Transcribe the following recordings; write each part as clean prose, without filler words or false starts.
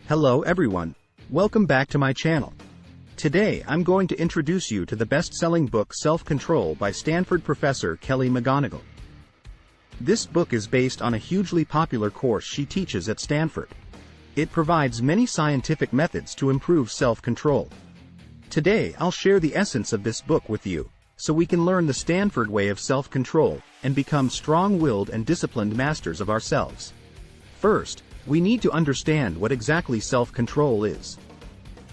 Hello everyone, welcome back to my channel. Today I'm going to introduce you to the best-selling book Self-Control by Stanford professor Kelly McGonigal. This book is based on a hugely popular course she teaches at Stanford. It provides many scientific methods to improve self-control. Today I'll share the essence of this book with you, so we can learn the Stanford way of self-control and become strong-willed and disciplined masters of ourselves. First, we need to understand what exactly self-control is.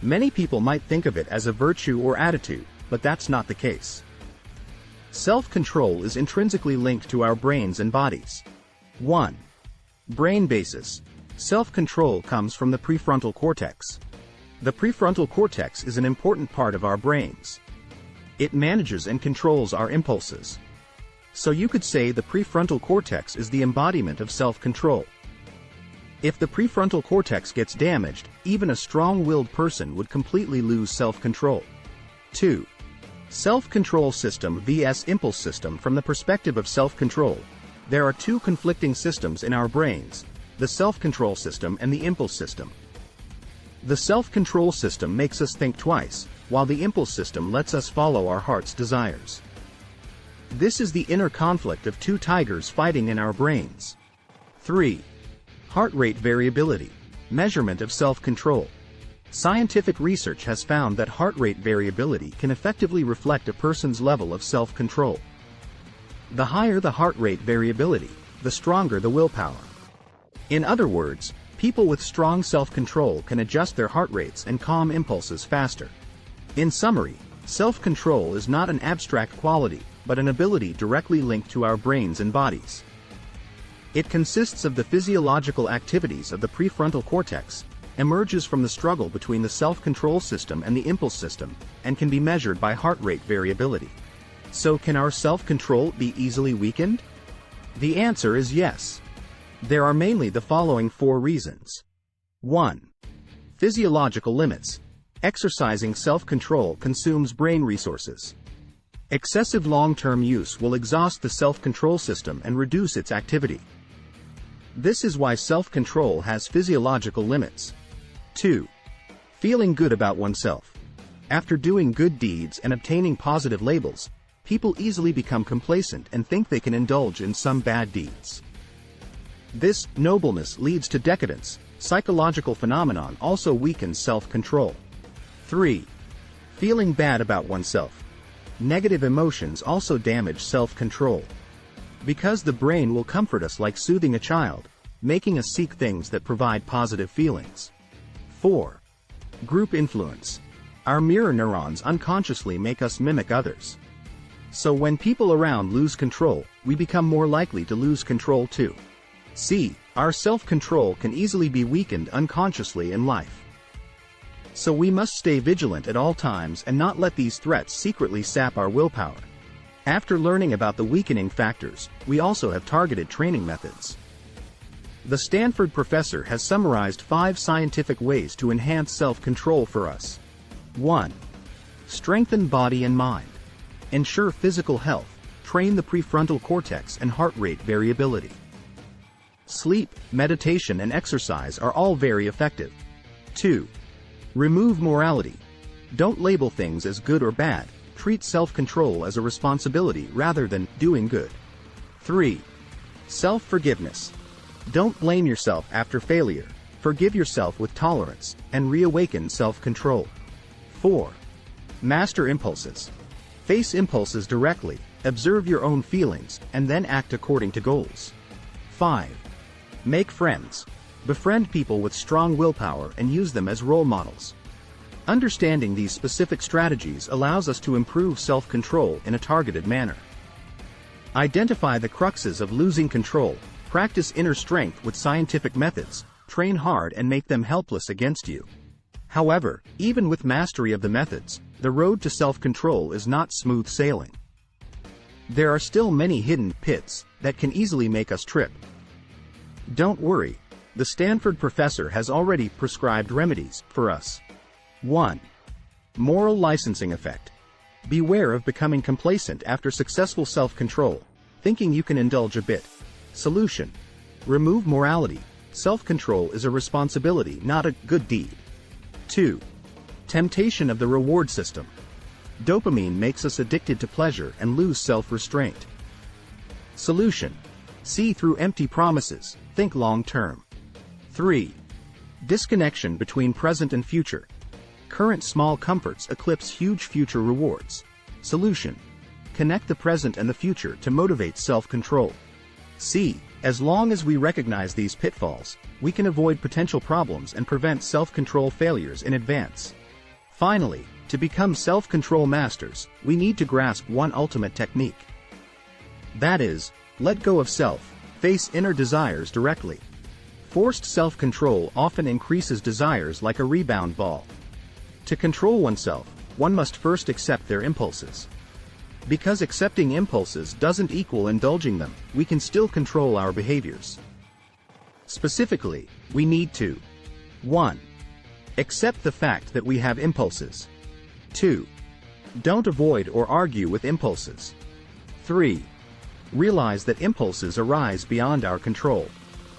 Many people might think of it as a virtue or attitude, but that's not the case. Self-control is intrinsically linked to our brains and bodies. 1. Brain basis. Self-control comes from the prefrontal cortex. The prefrontal cortex is an important part of our brains. It manages and controls our impulses. So you could say the prefrontal cortex is the embodiment of self-control. If the prefrontal cortex gets damaged, even a strong-willed person would completely lose self-control. 2. Self-control system vs. impulse system. From the perspective of self-control, there are two conflicting systems in our brains, the self-control system and the impulse system. The self-control system makes us think twice, while the impulse system lets us follow our heart's desires. This is the inner conflict of two tigers fighting in our brains. 3. Heart rate variability. Measurement of self-control. Scientific research has found that heart rate variability can effectively reflect a person's level of self-control. The higher the heart rate variability, the stronger the willpower. In other words, people with strong self-control can adjust their heart rates and calm impulses faster. In summary, self-control is not an abstract quality, but an ability directly linked to our brains and bodies. It consists of the physiological activities of the prefrontal cortex, emerges from the struggle between the self-control system and the impulse system, and can be measured by heart rate variability. So can our self-control be easily weakened? The answer is yes. There are mainly the following 4 reasons. 1. Physiological limits. Exercising self-control consumes brain resources. Excessive long-term use will exhaust the self-control system and reduce its activity. This is why self-control has physiological limits. 2. Feeling good about oneself. After doing good deeds and obtaining positive labels, people easily become complacent and think they can indulge in some bad deeds. This nobleness leads to decadence. Psychological phenomenon also weakens self-control. 3. Feeling bad about oneself. Negative emotions also damage self-control. Because the brain will comfort us like soothing a child, making us seek things that provide positive feelings. 4. Group influence. Our mirror neurons unconsciously make us mimic others. So when people around lose control, we become more likely to lose control too. See, our self-control can easily be weakened unconsciously in life. So we must stay vigilant at all times and not let these threats secretly sap our willpower. After learning about the weakening factors, we also have targeted training methods. The Stanford professor has summarized 5 scientific ways to enhance self-control for us. 1. Strengthen body and mind. Ensure physical health, train the prefrontal cortex and heart rate variability. Sleep, meditation and exercise are all very effective. 2. Remove morality. Don't label things as good or bad. Treat self-control as a responsibility rather than doing good. 3. Self-forgiveness. Don't blame yourself after failure. Forgive yourself with tolerance, and reawaken self-control. 4. Master impulses. Face impulses directly, observe your own feelings, and then act according to goals. 5. Make friends. Befriend people with strong willpower and use them as role models. Understanding these specific strategies allows us to improve self-control in a targeted manner. Identify the cruxes of losing control, practice inner strength with scientific methods, train hard and make them helpless against you. However, even with mastery of the methods, the road to self-control is not smooth sailing. There are still many hidden pits that can easily make us trip. Don't worry, the Stanford professor has already prescribed remedies for us. 1. Moral licensing effect. Beware of becoming complacent after successful self-control, thinking you can indulge a bit. Solution. Remove morality. Self-control is a responsibility, not a good deed. 2. Temptation of the reward system. Dopamine makes us addicted to pleasure and lose self-restraint. Solution. See through empty promises, think long-term. 3. Disconnection between present and future. Current small comforts eclipse huge future rewards. Solution. Connect the present and the future to motivate self-control. C. As long as we recognize these pitfalls, we can avoid potential problems and prevent self-control failures in advance. Finally, to become self-control masters, we need to grasp one ultimate technique. That is, let go of self, face inner desires directly. Forced self-control often increases desires like a rebound ball. To control oneself, one must first accept their impulses. Because accepting impulses doesn't equal indulging them, we can still control our behaviors. Specifically, we need to 1. Accept the fact that we have impulses. 2. Don't avoid or argue with impulses. 3. Realize that impulses arise beyond our control.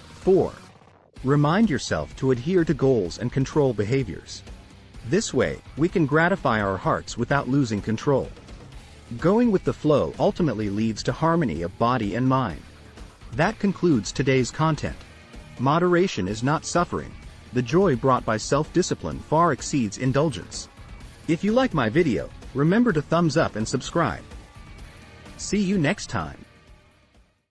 4. Remind yourself to adhere to goals and control behaviors. This way, we can gratify our hearts without losing control. Going with the flow ultimately leads to harmony of body and mind. That concludes today's content. Moderation is not suffering. The joy brought by self-discipline far exceeds indulgence. If you like my video, remember to thumbs up and subscribe. See you next time.